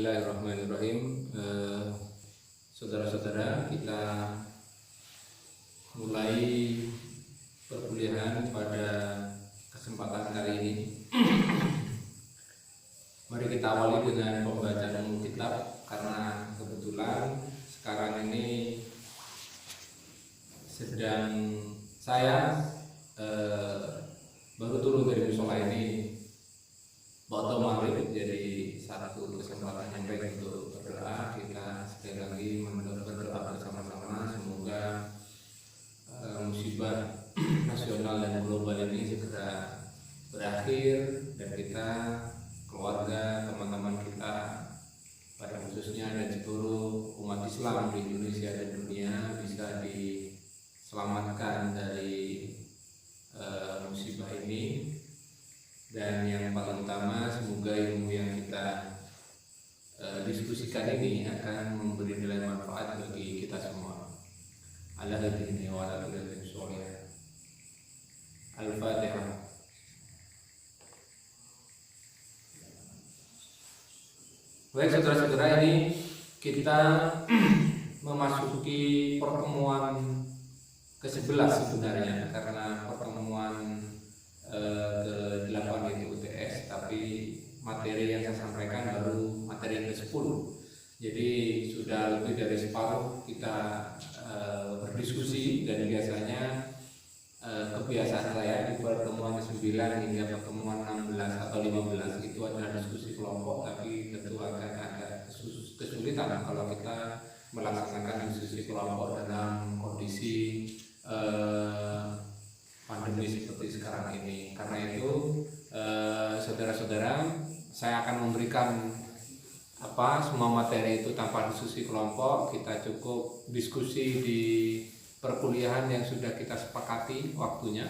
Bismillahirrahmanirrahim. Saudara-saudara, kita mulai perkuliahan pada kesempatan kali ini. Mari kita awali dengan pembacaan kitab, karena kebetulan sekarang ini sedang saya baru turun dari musola ini waktu maghrib, jadi satu kesempatan yang baik untuk berdoa. Kita sekali lagi berdoa bersama-sama semoga musibah nasional dan global ini segera berakhir dan kita, keluarga, teman-teman kita pada khususnya dan seluruh umat Islam di Indonesia dan dunia bisa diselamatkan dari musibah ini. Dan yang paling utama, semoga ilmu yang kita diskusikan ini akan memberi nilai manfaat bagi kita semua. Ala hadhihi wa ala kulli sholih. Al-Fatihah. Baik saudara-saudara, ini kita memasuki pertemuan ke-11 sebenarnya, karena pertemuan ke-8 itu UTS, tapi materi yang saya sampaikan baru materi yang ke-10. Jadi sudah lebih dari separuh kita berdiskusi, dan biasanya kebiasaan saya di pertemuan ke-9 hingga pertemuan 16 atau 15 itu adalah diskusi kelompok, tapi tentu akan ada kesulitan kalau kita melaksanakan diskusi kelompok dalam kondisi pandemi seperti sekarang ini. Karena itu saudara-saudara, saya akan memberikan semua materi itu tanpa diskusi kelompok. Kita cukup diskusi di perkuliahan yang sudah kita sepakati waktunya,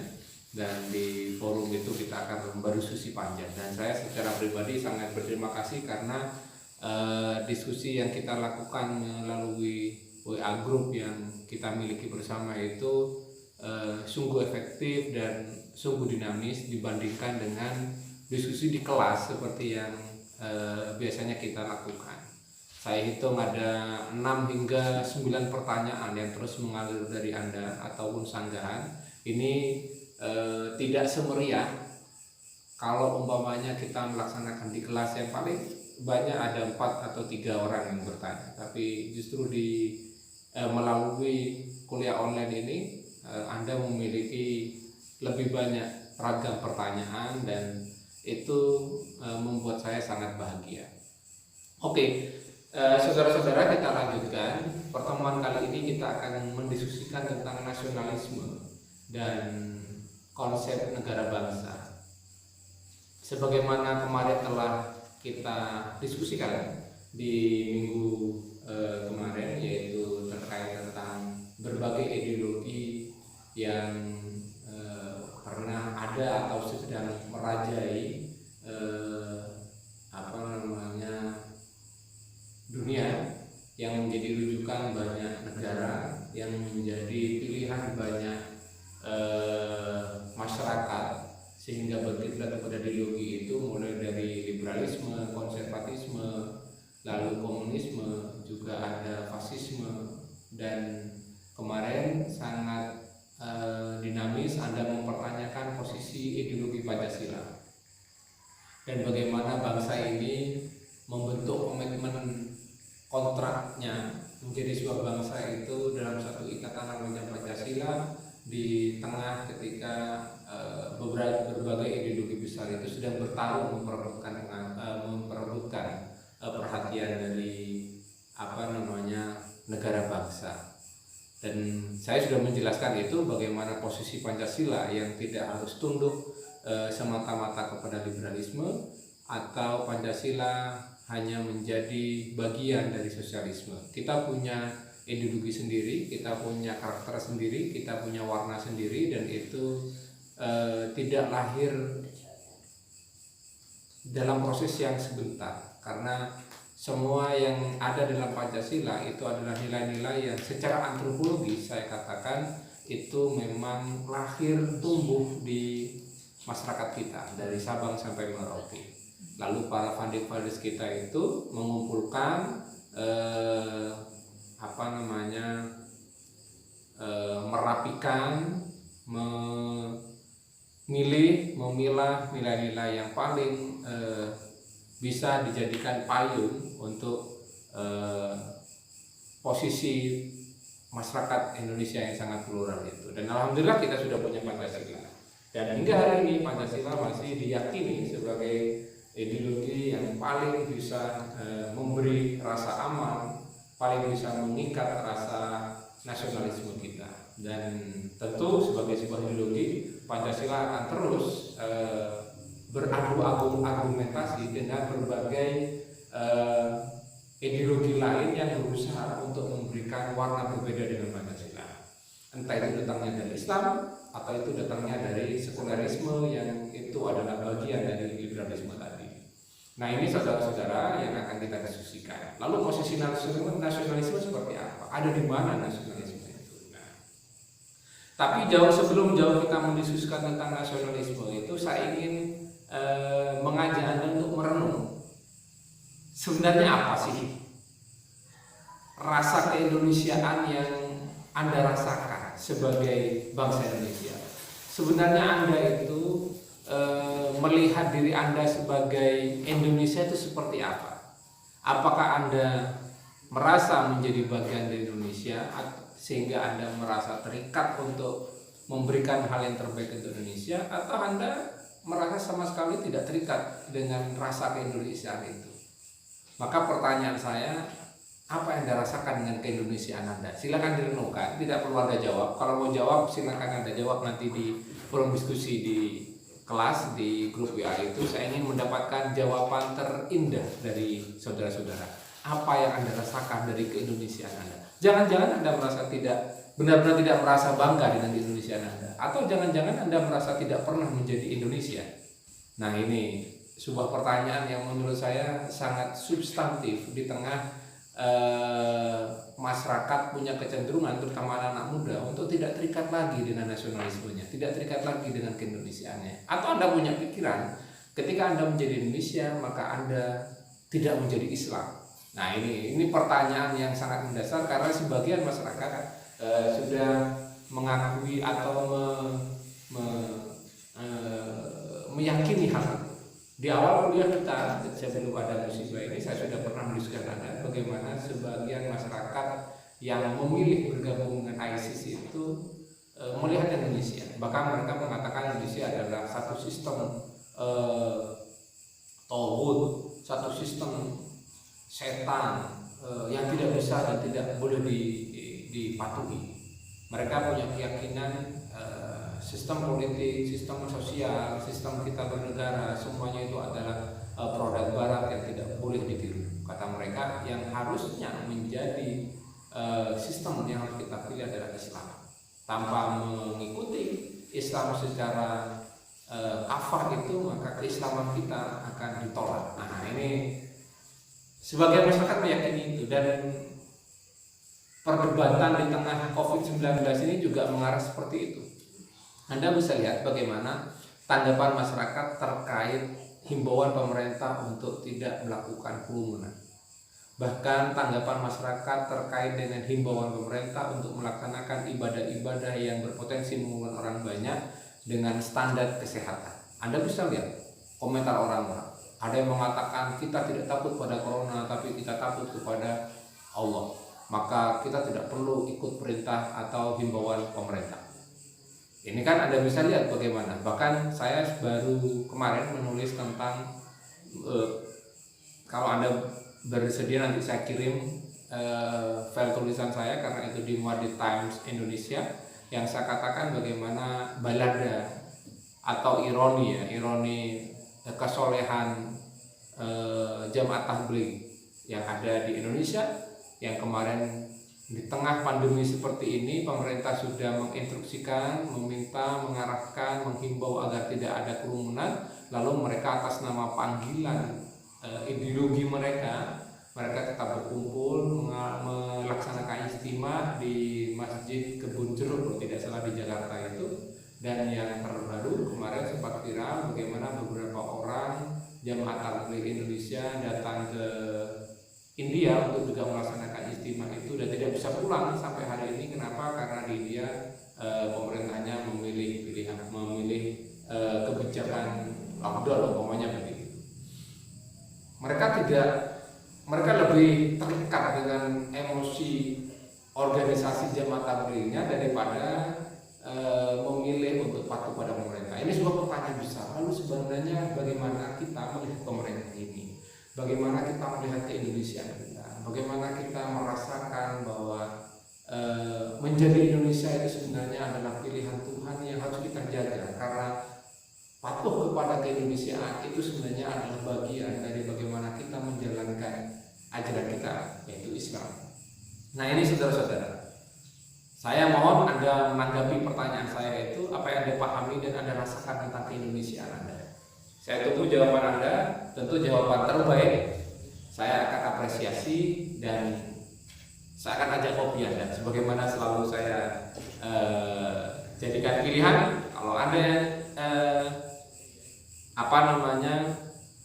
dan di forum itu kita akan berdiskusi panjang. Dan saya secara pribadi sangat berterima kasih karena diskusi yang kita lakukan melalui WA group yang kita miliki bersama itu sungguh efektif dan sungguh dinamis dibandingkan dengan diskusi di kelas seperti yang biasanya kita lakukan. Saya hitung ada 6 hingga 9 pertanyaan yang terus mengalir dari Anda ataupun sanggahan. Ini tidak semeriah kalau umpamanya kita melaksanakan di kelas yang paling banyak ada 4 atau 3 orang yang bertanya. Tapi justru melalui kuliah online ini Anda memiliki lebih banyak ragam pertanyaan, dan itu membuat saya sangat bahagia. Oke, saudara-saudara, kita lanjutkan. Pertemuan kali ini kita akan mendiskusikan tentang nasionalisme dan konsep negara bangsa. Sebagaimana kemarin telah kita diskusikan di minggu kemarin, yaitu terkait tentang berbagai ideologi yang pernah ada atau sedang merajai dunia, yang menjadi rujukan banyak negara, yang menjadi pilihan banyak masyarakat, sehingga berkiblat kepada ideologi itu mulai dari liberalisme, konservatisme, lalu komunisme, juga ada fasisme. Dan kemarin sangat dinamis Anda mempertanyakan posisi ideologi Pancasila dan bagaimana bangsa ini membentuk komitmen kontraknya menjadi sebuah bangsa itu dalam satu ikatan namanya Pancasila, di tengah ketika berbagai ideologi besar itu sedang bertarung memperebutkan perhatian dari negara bangsa. Dan saya sudah menjelaskan itu, bagaimana posisi Pancasila yang tidak harus tunduk semata-mata kepada liberalisme, atau Pancasila hanya menjadi bagian dari sosialisme. Kita punya ideologi sendiri, kita punya karakter sendiri, kita punya warna sendiri, dan itu tidak lahir dalam proses yang sebentar, karena semua yang ada dalam Pancasila itu adalah nilai-nilai yang secara antropologis saya katakan itu memang lahir tumbuh di masyarakat kita dari Sabang sampai Merauke. Lalu para funding-funders kita itu mengumpulkan merapikan, memilah nilai-nilai yang paling bisa dijadikan payung untuk posisi masyarakat Indonesia yang sangat plural itu. Dan alhamdulillah kita sudah punya Pancasila. Dan hingga hari ini Pancasila masih diyakini sebagai ideologi yang paling bisa memberi rasa aman, paling bisa mengikat rasa nasionalisme kita. Dan tentu sebagai sebuah ideologi, Pancasila akan terus beradu argumentasi dengan berbagai ideologi lain yang berusaha untuk memberikan warna berbeda dengan Pancasila. Entah itu datangnya dari Islam atau itu datangnya dari sekularisme yang itu adalah bagian dari liberalisme tadi. Nah, ini saudara-saudara yang akan kita diskusikan. Lalu posisi nasionalisme seperti apa? Ada di mana nasionalisme itu? Nah, tapi jauh kita mendiskusikan tentang nasionalisme itu, saya ingin mengajak Anda untuk merenung. Sebenarnya apa sih rasa keindonesiaan yang Anda rasakan sebagai bangsa Indonesia? Sebenarnya Anda itu melihat diri Anda sebagai Indonesia itu seperti apa? Apakah Anda merasa menjadi bagian dari Indonesia sehingga Anda merasa terikat untuk memberikan hal yang terbaik untuk Indonesia, atau Anda merasa sama sekali tidak terikat dengan rasa keindonesiaan itu? Maka pertanyaan saya, apa yang Anda rasakan dengan keindonesiaan Anda? Silakan direnungkan, tidak perlu Anda jawab. Kalau mau jawab silakan Anda jawab nanti di forum diskusi di kelas, di grup WA itu. Saya ingin mendapatkan jawaban terindah dari saudara-saudara. Apa yang Anda rasakan dari keindonesiaan Anda? Jangan-jangan Anda merasa benar-benar tidak merasa bangga dengan keindonesiaan Anda, atau jangan-jangan Anda merasa tidak pernah menjadi Indonesia. Nah, ini sebuah pertanyaan yang menurut saya sangat substantif di tengah masyarakat punya kecenderungan, terutama anak-anak muda, untuk tidak terikat lagi dengan nasionalismenya, tidak terikat lagi dengan keindonesiaannya. Atau Anda punya pikiran, ketika Anda menjadi Indonesia maka Anda tidak menjadi Islam. Nah, ini pertanyaan yang sangat mendasar, karena sebagian masyarakat sudah mengakui atau meyakini hal itu. Di awal kuliah kita, sebelum ada musibah ini, saya sudah pernah mendiskusikan Anda bagaimana sebagian masyarakat yang memilih bergabung dengan ISIS itu melihat Indonesia. Bahkan mereka mengatakan Indonesia adalah satu sistem tauhid, satu sistem setan yang tidak bisa dan tidak boleh dipatuhi. Mereka punya keyakinan sistem politik, sistem sosial, sistem kita bernegara, semuanya itu adalah produk barat yang tidak boleh ditiru. Kata mereka, yang harusnya menjadi sistem yang harus kita pilih adalah Islam. Tanpa mengikuti Islam secara kafah itu, maka keislaman kita akan ditolak. Nah, ini sebagian masyarakat meyakini itu, dan perdebatan di tengah COVID-19 ini juga mengarah seperti itu. Anda bisa lihat bagaimana tanggapan masyarakat terkait himbauan pemerintah untuk tidak melakukan kerumunan. Bahkan tanggapan masyarakat terkait dengan himbauan pemerintah untuk melaksanakan ibadah-ibadah yang berpotensi mengumpulkan orang banyak dengan standar kesehatan. Anda bisa lihat komentar orang-orang. Ada yang mengatakan kita tidak takut pada corona, tapi kita takut kepada Allah. Maka kita tidak perlu ikut perintah atau himbauan pemerintah. Ini kan Anda bisa lihat bagaimana. Bahkan saya baru kemarin menulis tentang kalau Anda bersedia nanti saya kirim file tulisan saya, karena itu dimuat di Times Indonesia, yang saya katakan bagaimana balada atau ironi kesolehan jamaah tabligh yang ada di Indonesia, yang kemarin di tengah pandemi seperti ini pemerintah sudah menginstruksikan, meminta, mengarahkan, menghimbau agar tidak ada kerumunan, lalu mereka atas nama panggilan ideologi mereka tetap berkumpul melaksanakan istimewa di Masjid Kebun Jeruk kalau tidak salah di Jakarta itu. Dan yang terbaru kemarin sempat viral bagaimana beberapa orang jemaah tabligh Indonesia datang ke India untuk juga melaksanakan istimewa itu dan tidak bisa pulang sampai hari ini. Kenapa? Karena di India pemerintahnya memilih kebijakan lockdown, umpamanya begitu. Mereka lebih terikat dengan emosi organisasi jemaah tablighnya daripada memilih untuk patuh pada pemerintah. Ini sebuah pertanyaan besar. Lalu sebenarnya bagaimana kita melihat pemerintah ini? Bagaimana kita melihat keindonesiaan kita? Bagaimana kita merasakan bahwa menjadi Indonesia itu sebenarnya adalah pilihan Tuhan yang harus kita jaga, karena patuh kepada keindonesiaan itu sebenarnya adalah bagian dari bagaimana kita menjalankan ajaran kita, yaitu Islam. Nah, ini saudara-saudara, saya mohon Anda menanggapi pertanyaan saya itu, apa yang Anda pahami dan Anda rasakan tentang keindonesiaan Anda. Saya tunggu jawaban Anda, tentu jawaban terbaik saya akan apresiasi dan saya akan ajak kopi Anda, sebagaimana selalu saya jadikan pilihan. Kalau Anda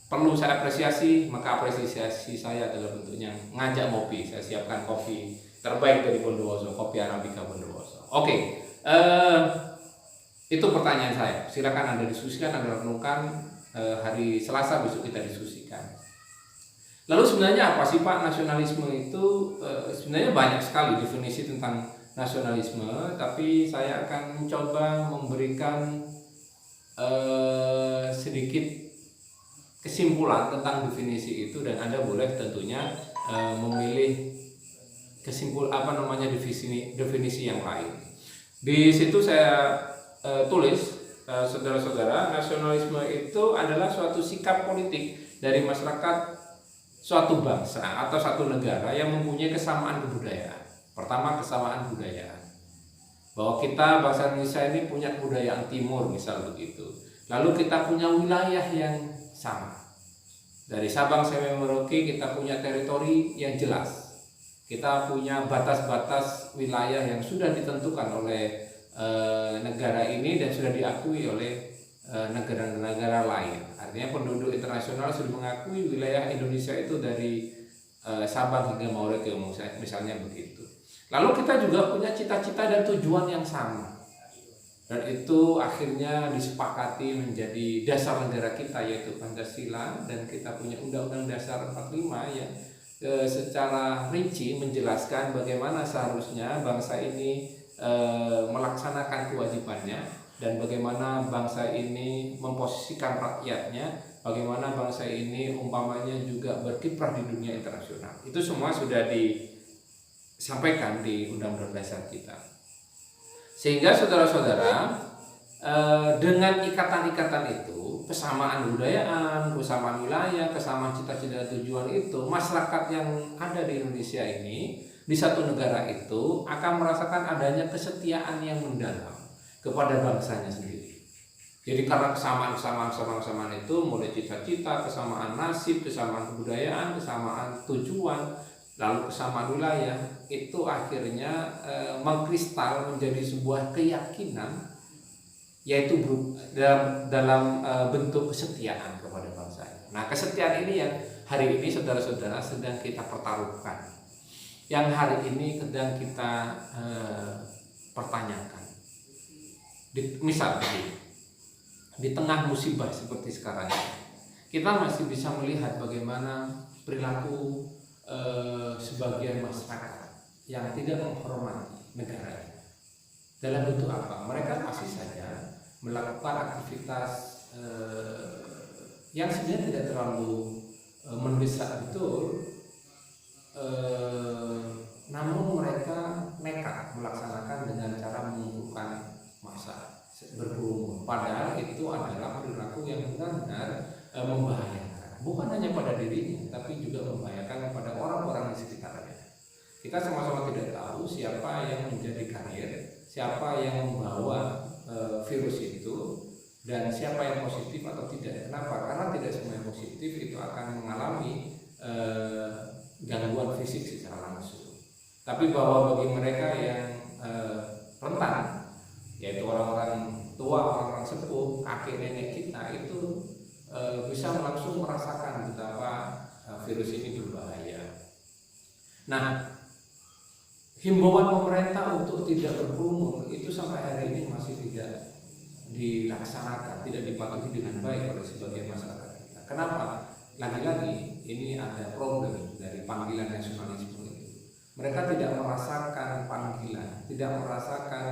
perlu saya apresiasi, maka apresiasi saya adalah bentuknya ngajak kopi. Saya siapkan kopi terbaik dari Bondowoso, kopi Arabica Bondowoso. Oke, itu pertanyaan saya. Silakan Anda diskusikan, Anda renungkan. Hari Selasa besok kita diskusikan. Lalu sebenarnya apa sih Pak nasionalisme itu? Sebenarnya banyak sekali definisi tentang nasionalisme, tapi saya akan mencoba memberikan sedikit kesimpulan tentang definisi itu, dan Anda boleh tentunya memilih definisi yang lain. Di situ saya tulis, saudara-saudara, nasionalisme itu adalah suatu sikap politik dari masyarakat suatu bangsa atau satu negara yang mempunyai kesamaan kebudayaan. Pertama, kesamaan budaya, bahwa kita bangsa Indonesia ini punya kebudayaan timur misal begitu. Lalu kita punya wilayah yang sama. Dari Sabang sampai Merauke kita punya teritori yang jelas. Kita punya batas-batas wilayah yang sudah ditentukan oleh negara ini dan sudah diakui oleh negara-negara lain. Artinya penduduk internasional sudah mengakui wilayah Indonesia itu dari Sabang hingga Merauke misalnya begitu. Lalu kita juga punya cita-cita dan tujuan yang sama, dan itu akhirnya disepakati menjadi dasar negara kita, yaitu Pancasila, dan kita punya Undang-Undang Dasar 45 yang secara rinci menjelaskan bagaimana seharusnya bangsa ini melaksanakan kewajibannya, dan bagaimana bangsa ini memposisikan rakyatnya, bagaimana bangsa ini umpamanya juga berkiprah di dunia internasional. Itu semua sudah disampaikan di Undang-Undang Dasar kita. Sehingga saudara-saudara, dengan ikatan-ikatan itu, kesamaan budayaan, kesamaan wilayah, kesamaan cita-cita tujuan itu, masyarakat yang ada di Indonesia ini, di satu negara itu akan merasakan adanya kesetiaan yang mendalam kepada bangsanya sendiri. Jadi karena kesamaan itu, mulai cita-cita, kesamaan nasib, kesamaan kebudayaan, kesamaan tujuan, lalu kesamaan wilayah, itu akhirnya mengkristal menjadi sebuah keyakinan, yaitu dalam bentuk kesetiaan kepada bangsanya. Nah, kesetiaan ini yang hari ini saudara-saudara sedang kita pertaruhkan, yang hari ini sedang kita pertanyakan. Misalnya di tengah musibah seperti sekarang ini, kita masih bisa melihat bagaimana perilaku sebagian masyarakat yang tidak menghormati negara. Dalam bentuk apa? Mereka masih saja melakukan aktivitas yang sebenarnya tidak terlalu mendesak betul, namun mereka nekat melaksanakan dengan cara mengumpulkan massa berkerumun. Padahal itu adalah perilaku yang benar-benar membahayakan, bukan hanya pada dirinya, tapi juga membahayakan kepada orang-orang di sekitarnya. Kita sama-sama tidak tahu siapa yang menjadi karier, siapa yang membawa virus itu, dan siapa yang positif atau tidak. Kenapa? Karena tidak semua yang positif itu akan mengalami gangguan fisik secara langsung. Tapi bahwa bagi mereka yang rentan, yaitu orang-orang tua, orang-orang sepuh, kakek nenek kita, itu bisa langsung merasakan betapa virus ini berbahaya. Nah, himbauan pemerintah untuk tidak berkerumun itu sampai hari ini masih tidak dilaksanakan, tidak dipatuhi dengan baik oleh sebagian masyarakat kita. Kenapa? Lagi-lagi ini ada problem dari panggilan nasionalisme itu. Mereka tidak merasakan panggilan, tidak merasakan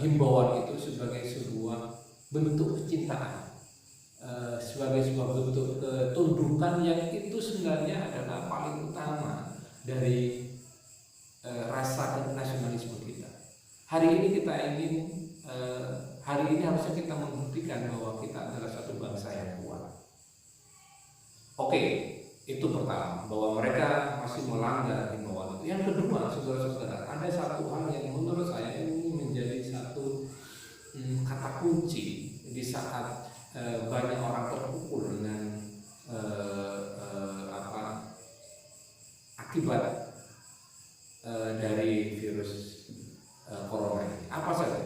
himbauan itu sebagai sebuah bentuk kecintaan, sebagai sebuah bentuk ketundukan yang itu sebenarnya adalah paling utama dari rasa nasionalisme kita. Hari ini kita ingin, hari ini harusnya kita membuktikan bahwa kita adalah satu bangsa yang kuat. Oke, itu pertama, bahwa mereka masih melanggar himbauan itu. Yang kedua, saudara-saudara, ada satu hal yang menurut saya ini menjadi satu kata kunci di saat banyak orang terpukul dengan akibat dari virus corona ini. Apa saja?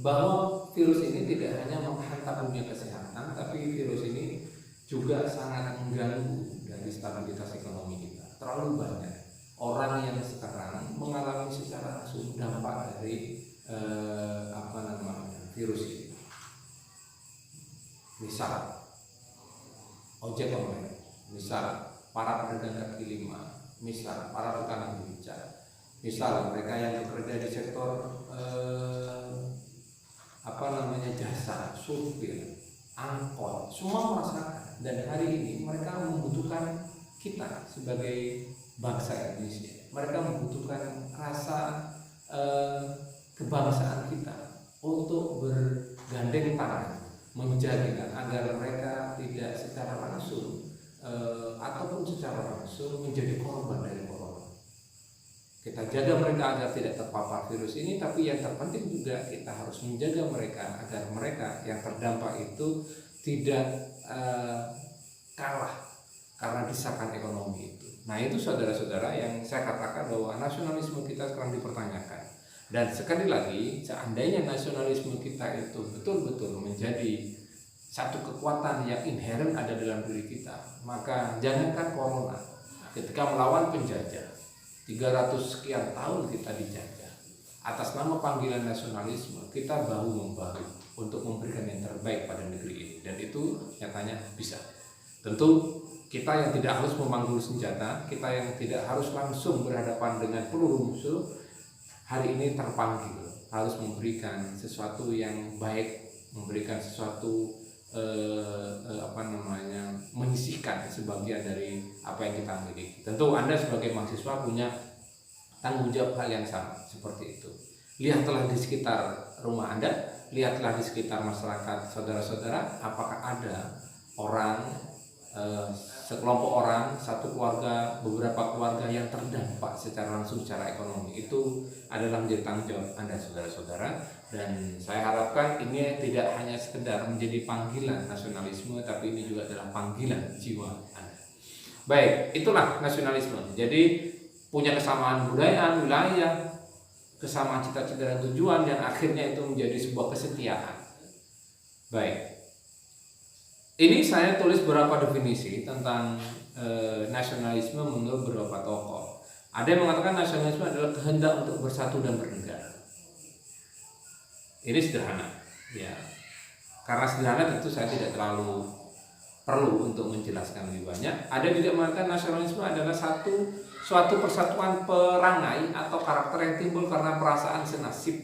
Bahwa virus ini tidak hanya menghantam dunia kesehatan, tapi virus ini juga sangat mengganggu dari stabilitas ekonomi kita. Terlalu banyak orang yang sekarang mengalami secara langsung dampak dari virus ini. Misal ojek online, misal para pedagang kaki lima, misal para petani beca, misal mereka yang bekerja di sektor jasa, supir, angkot, semua merasakan. Dan hari ini mereka membutuhkan kita sebagai bangsa Indonesia. Mereka membutuhkan rasa kebangsaan kita untuk bergandeng tangan menjaga agar mereka tidak secara langsung ataupun secara langsung menjadi korban dari corona. Kita jaga mereka agar tidak terpapar virus ini, tapi yang terpenting juga kita harus menjaga mereka agar mereka yang terdampak itu tidak kalah karena desakan ekonomi itu. Nah, itu saudara-saudara yang saya katakan bahwa nasionalisme kita sekarang dipertanyakan. Dan sekali lagi, seandainya nasionalisme kita itu betul-betul menjadi satu kekuatan yang inherent ada dalam diri kita, maka jangankan corona, ketika melawan penjajah 300 sekian tahun kita dijajah, atas nama panggilan nasionalisme kita bahu-membahu untuk memberikan yang terbaik pada negeri ini, dan itu nyatanya bisa. Tentu kita yang tidak harus memanggul senjata, kita yang tidak harus langsung berhadapan dengan peluru musuh, hari ini terpanggil harus memberikan sesuatu yang baik, memberikan sesuatu menyisihkan sebagian dari apa yang kita miliki. Tentu Anda sebagai mahasiswa punya tanggung jawab hal yang sama seperti itu. Lihatlah di sekitar rumah Anda, lihatlah di sekitar masyarakat saudara-saudara, apakah ada orang, sekelompok orang, satu keluarga, beberapa keluarga yang terdampak secara langsung secara ekonomi. Itu adalah menjadi tanggung jawab Anda saudara-saudara, dan saya harapkan ini tidak hanya sekedar menjadi panggilan nasionalisme, tapi ini juga adalah panggilan jiwa Anda. Baik, itulah nasionalisme. Jadi punya kesamaan budaya, wilayah, kesamaan cita-cita dan tujuan, dan akhirnya itu menjadi sebuah kesetiaan. Baik, ini saya tulis beberapa definisi tentang nasionalisme menurut beberapa tokoh. Ada yang mengatakan nasionalisme adalah kehendak untuk bersatu dan bernegara. Ini sederhana, ya. Karena sederhana tentu saya tidak terlalu perlu untuk menjelaskan lebih banyak. Ada juga mengatakan nasionalisme adalah suatu persatuan perangai atau karakter yang timbul karena perasaan senasib.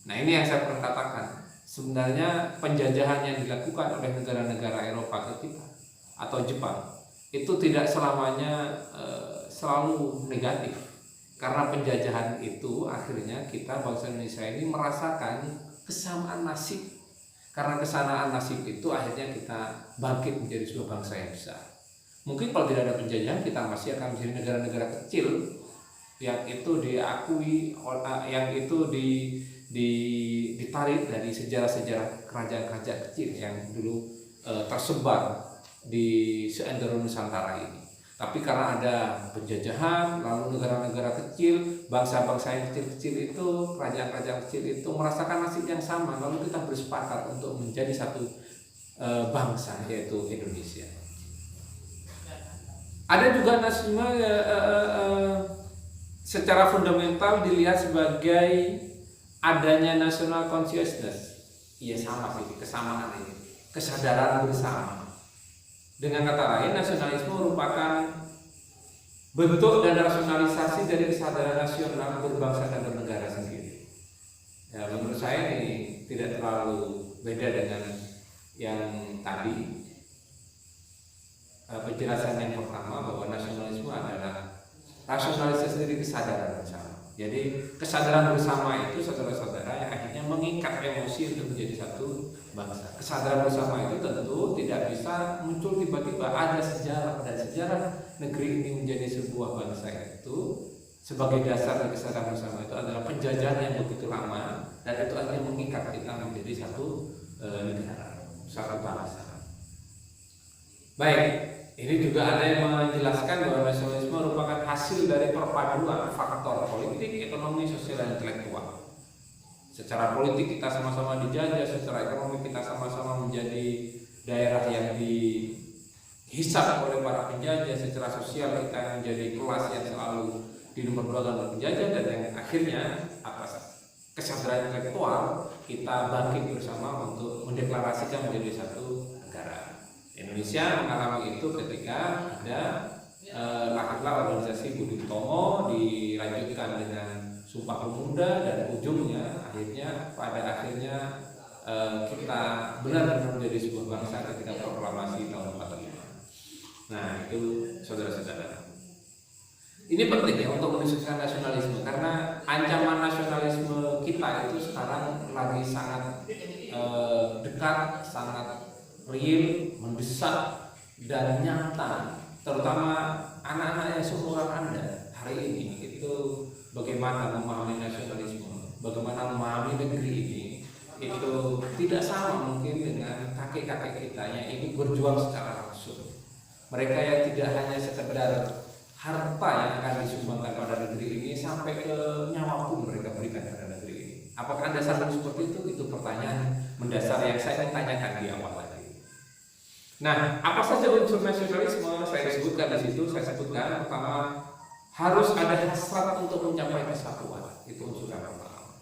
Nah, ini yang saya pernah katakan. Sebenarnya penjajahan yang dilakukan oleh negara-negara Eropa ke kita atau Jepang itu tidak selamanya selalu negatif. Karena penjajahan itu akhirnya kita bangsa Indonesia ini merasakan kesamaan nasib. Karena kesamaan nasib itu akhirnya kita bangkit menjadi sebuah bangsa yang besar. Mungkin kalau tidak ada penjajahan kita masih akan menjadi negara-negara kecil yang itu diakui, yang itu ditarik dari sejarah-sejarah kerajaan-kerajaan kecil yang dulu tersebar di seantero Nusantara ini. Tapi karena ada penjajahan, lalu negara-negara kecil, bangsa-bangsa yang kecil-kecil itu, kerajaan-kerajaan kecil itu merasakan nasib yang sama, lalu kita bersepakat untuk menjadi satu bangsa, yaitu Indonesia. Ada juga nasionalisme secara fundamental dilihat sebagai adanya national consciousness. Iya, sama sih, kesamaan ini, kesadaran bersama. Dengan kata lain, nasionalisme merupakan bentuk dan rasionalisasi dari kesadaran nasional berbangsa dan bernegara sendiri. Ya, menurut saya ini tidak terlalu beda dengan yang tadi. Penjelasan yang pertama bahwa nasionalisme adalah rasionalisasi dari kesadaran bersama. Jadi kesadaran bersama itu, saudara-saudara, yang akhirnya mengikat emosi untuk menjadi satu bangsa. Kesadaran bersama itu tentu tidak bisa muncul tiba-tiba, ada sejarah, dan sejarah negeri ini menjadi sebuah bangsa itu sebagai dasar dari kesadaran bersama itu adalah penjajahan yang begitu lama, dan itu akhirnya mengikat kita menjadi satu negara, satu bangsa. Baik, ini juga ada yang menjelaskan bahwa nasionalisme merupakan hasil dari perpaduan faktor politik, ekonomi, sosial, dan intelektual. Secara politik kita sama-sama dijajah, secara ekonomi kita sama-sama menjadi daerah yang dihisap oleh para penjajah, secara sosial kita menjadi kelas yang selalu dinomorduakan oleh penjajah, dan yang akhirnya atas kesadaran intelektual kita bangkit bersama untuk mendeklarasikan menjadi satu negara. Indonesia mengalami itu ketika ada lahirlah organisasi Budi Utomo, dilanjutkan dengan Sumpah Pemuda, dan ujungnya pada akhirnya kita benar-benar menjadi sebuah bangsa ketika proklamasi tahun 45. Nah, itu saudara-saudara. Ini penting ya untuk mendiskusikan nasionalisme, karena ancaman nasionalisme kita itu sekarang lagi sangat dekat, sangat real, mendesak, dan nyata, terutama anak-anak yang seumuran Anda hari ini. Itu bagaimana memahami nasionalisme, bagaimana memahami negeri ini, itu tidak sama mungkin dengan kakek-kakek kita yang ingin berjuang secara langsung. Mereka yang tidak hanya sekedar harta yang akan disumbangkan pada negeri ini, sampai ke nyawa pun mereka berikan pada negeri ini. Apakah Anda sadar seperti itu? Itu pertanyaan mendasar yang saya tanyakan di awal tadi. Nah, apa saja unsur nasionalisme? Saya sebutkan di situ. Saya sebutkan pertama, harus ada hasrat untuk mencapai kesatuan. Itu unsur yang pertama.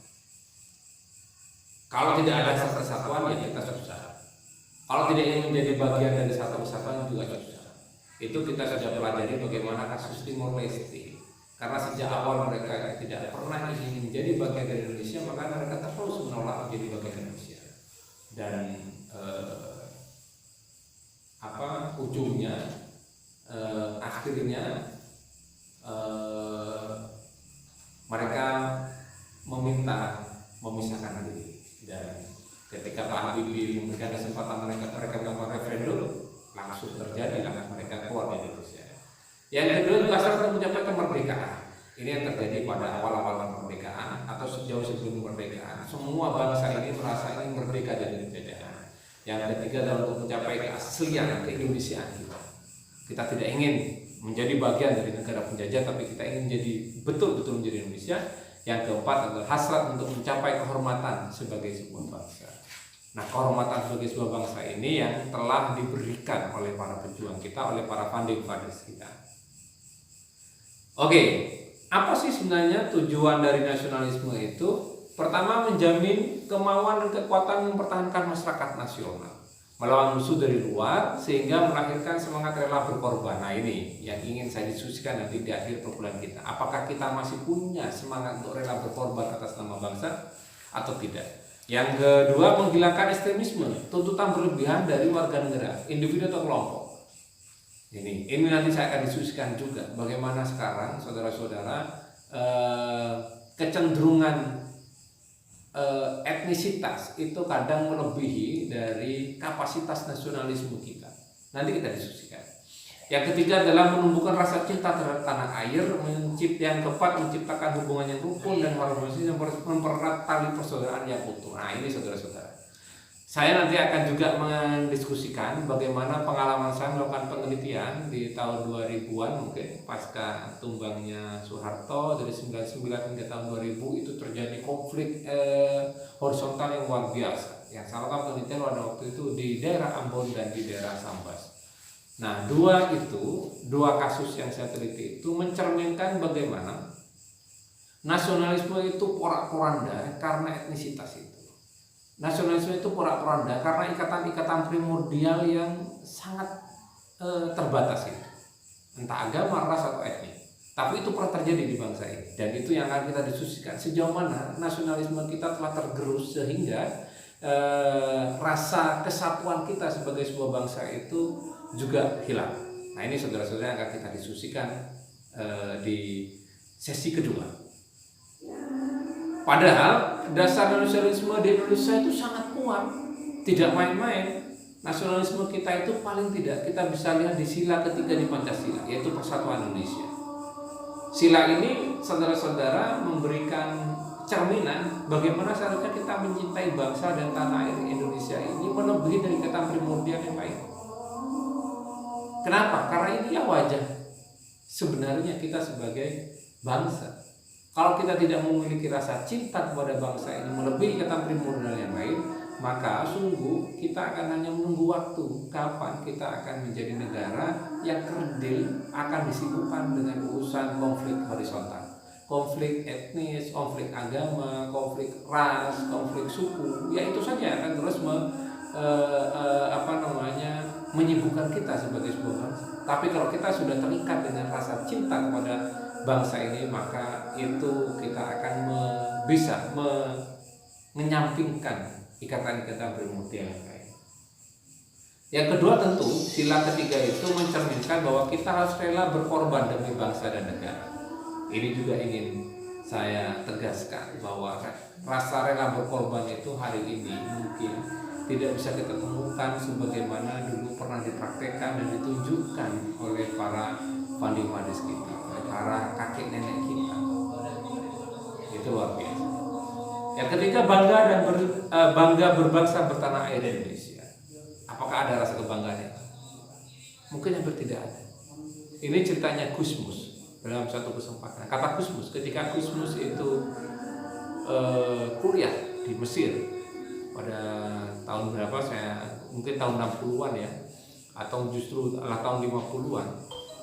Kalau tidak ada hasrat kesatuan, ya kita susah. Kalau tidak ingin menjadi bagian dari satu kesatuan juga susah. Itu kita sudah pelajari bagaimana kasus Timor Leste. Karena sejak awal mereka tidak pernah ingin menjadi bagian dari Indonesia, maka mereka terus menolak menjadi bagian Indonesia. Dan ujungnya akhirnya mereka meminta memisahkan diri, dan ketika Pak Habibie memberikan kesempatan mereka melakukan referendum, langsung terjadi mereka keluar dari Indonesia. Yang kedua, hasrat untuk mencapai kemerdekaan. Ini yang terjadi pada awal-awal kemerdekaan atau sejauh sebelum kemerdekaan. Semua bangsa ini merasa ingin merdeka dari penjajahan. Yang ketiga adalah untuk mencapai keaslian keindonesiaan kita. Kita tidak ingin menjadi bagian dari negara penjajah, tapi kita ingin menjadi betul-betul menjadi Indonesia. Yang keempat adalah hasrat untuk mencapai kehormatan sebagai sebuah bangsa. Nah, kehormatan sebagai sebuah bangsa ini yang telah diberikan oleh para pejuang kita, oleh para founding fathers kita. Oke, apa sih sebenarnya tujuan dari nasionalisme itu? Pertama, menjamin kemauan dan kekuatan mempertahankan masyarakat nasional melawan musuh dari luar, sehingga melahirkan semangat rela berkorban. Nah, ini yang ingin saya diskusikan nanti di akhir perkuliahan kita. Apakah kita masih punya semangat untuk rela berkorban atas nama bangsa atau tidak? Yang kedua, menghilangkan ekstremisme, tuntutan berlebihan dari warga negara, individu atau kelompok. Ini nanti saya akan diskusikan juga bagaimana sekarang saudara-saudara kecenderungan etnisitas itu kadang melebihi dari kapasitas nasionalisme kita. Nanti kita diskusikan. Yang ketiga adalah menumbuhkan rasa cinta terhadap tanah air, yang keempat menciptakan hubungan yang rukun dan harmonis yang mempererat tali persaudaraan yang utuh. Nah, ini saudara-saudara. Saya nanti akan juga mendiskusikan bagaimana pengalaman saya melakukan penelitian di tahun 2000-an mungkin pasca tumbangnya Soeharto dari 99 hingga tahun 2000 itu terjadi konflik horizontal yang luar biasa Yang saya lakukan penelitian pada waktu itu di daerah Ambon dan di daerah Sambas. Nah, dua kasus yang saya teliti itu mencerminkan bagaimana nasionalisme itu porak-poranda karena etnisitas itu. Nasionalisme itu porak-poranda karena ikatan-ikatan primordial yang sangat terbatas itu, entah agama, ras atau etnis. Tapi itu pernah terjadi di bangsa ini, dan itu yang akan kita diskusikan sejauh mana nasionalisme kita telah tergerus sehingga rasa kesatuan kita sebagai sebuah bangsa itu juga hilang. Nah, ini saudara-saudara yang akan kita diskusikan di sesi kedua. Padahal dasar nasionalisme di Indonesia itu sangat kuat, tidak main-main. Nasionalisme kita itu paling tidak kita bisa lihat di sila ketiga di Pancasila, yaitu Persatuan Indonesia. Sila ini saudara-saudara memberikan cerminan bagaimana seharusnya kita mencintai bangsa dan tanah air Indonesia ini melebihi dari kata primordial yang lain. Kenapa? Karena inilah wajah sebenarnya kita sebagai bangsa. Kalau kita tidak memiliki rasa cinta kepada bangsa ini melebihi kata primordial yang lain, maka sungguh kita akan hanya menunggu waktu kapan kita akan menjadi negara yang kerdil akan disibukkan dengan urusan konflik horizontal, konflik etnis, konflik agama, konflik ras, konflik suku. Ya itu saja akan terus menyibukkan kita sebagai sebuah bangsa. Tapi kalau kita sudah terikat dengan rasa cinta kepada bangsa ini, maka itu kita akan bisa menyampingkan ikatan-ikatan primordial yang lain. Yang kedua, tentu sila ketiga itu mencerminkan bahwa kita harus rela berkorban demi bangsa dan negara. Ini juga ingin saya tegaskan bahwa rasa rela berkorban itu hari ini mungkin tidak bisa kita temukan sebagaimana dulu pernah dipraktekkan dan ditunjukkan oleh para founding fathers kita, oleh para kakek nenek kita. Itu luar biasa. Yang ketiga, bangga berbangsa bertanah air Indonesia. Apakah ada rasa kebanggaan itu? Mungkin hampir tidak ada. Ini ceritanya Gusmus dalam satu kesempatan. Kata Gusmus, ketika Gusmus itu kuliah di Mesir pada tahun berapa, mungkin tahun 60-an ya, atau justru tahun 50-an.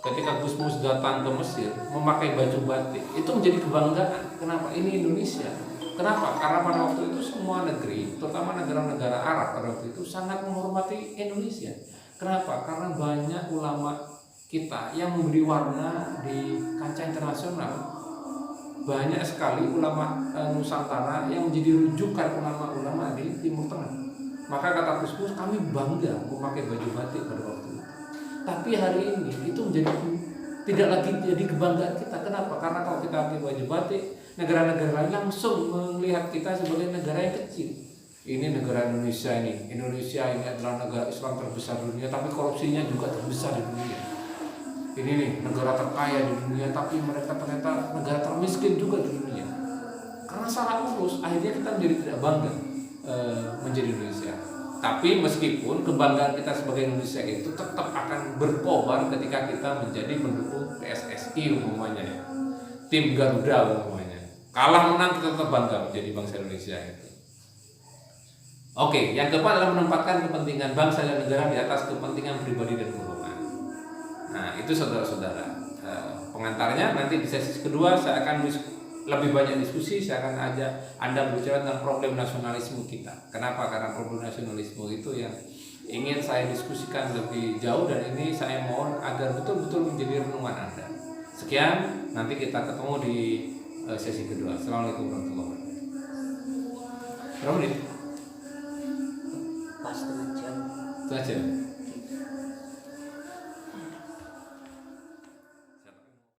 Ketika Gusmus datang ke Mesir memakai baju batik, itu menjadi kebanggaan. Kenapa? Ini Indonesia. Kenapa? Karena pada waktu itu semua negeri, terutama negara-negara Arab pada waktu itu sangat menghormati Indonesia. Kenapa? Karena banyak ulama kita yang memberi warna di kancah internasional. Banyak sekali ulama Nusantara yang menjadi rujukan ulama-ulama di Timur Tengah. Maka kata Gusmus, kami bangga memakai baju batik pada waktu itu. Tapi hari ini itu tidak lagi jadi kebanggaan kita. Kenapa? Karena kalau kita pakai baju batik, negara-negara lain langsung melihat kita sebagai negara yang kecil. Ini negara Indonesia ini. Indonesia ini adalah negara Islam terbesar di dunia, tapi korupsinya juga terbesar di dunia. Ini nih negara terkaya di dunia, tapi mereka ternyata negara termiskin juga di dunia. Karena salah urus, akhirnya kita menjadi tidak bangga menjadi Indonesia. Tapi meskipun kebanggaan kita sebagai Indonesia itu tetap akan berkobar ketika kita menjadi pendukung PSSI umpamanya ya, tim Garuda umpamanya. Kalah menang kita tetap bangga menjadi bangsa Indonesia itu. Oke, yang keempat adalah menempatkan kepentingan bangsa dan negara di atas kepentingan pribadi dan golongan. Nah, itu saudara-saudara. Pengantarnya nanti di sesi kedua saya akan lebih banyak diskusi. Saya akan ajak Anda berbicara tentang problem nasionalisme kita. Kenapa? Karena problem nasionalisme itu yang ingin saya diskusikan lebih jauh, dan ini saya mohon agar betul-betul menjadi renungan Anda. Sekian, nanti kita ketemu di sesi kedua. Assalamualaikum warahmatullahi wabarakatuh. Berapa menit? Pas setengah jam. Setengah jam.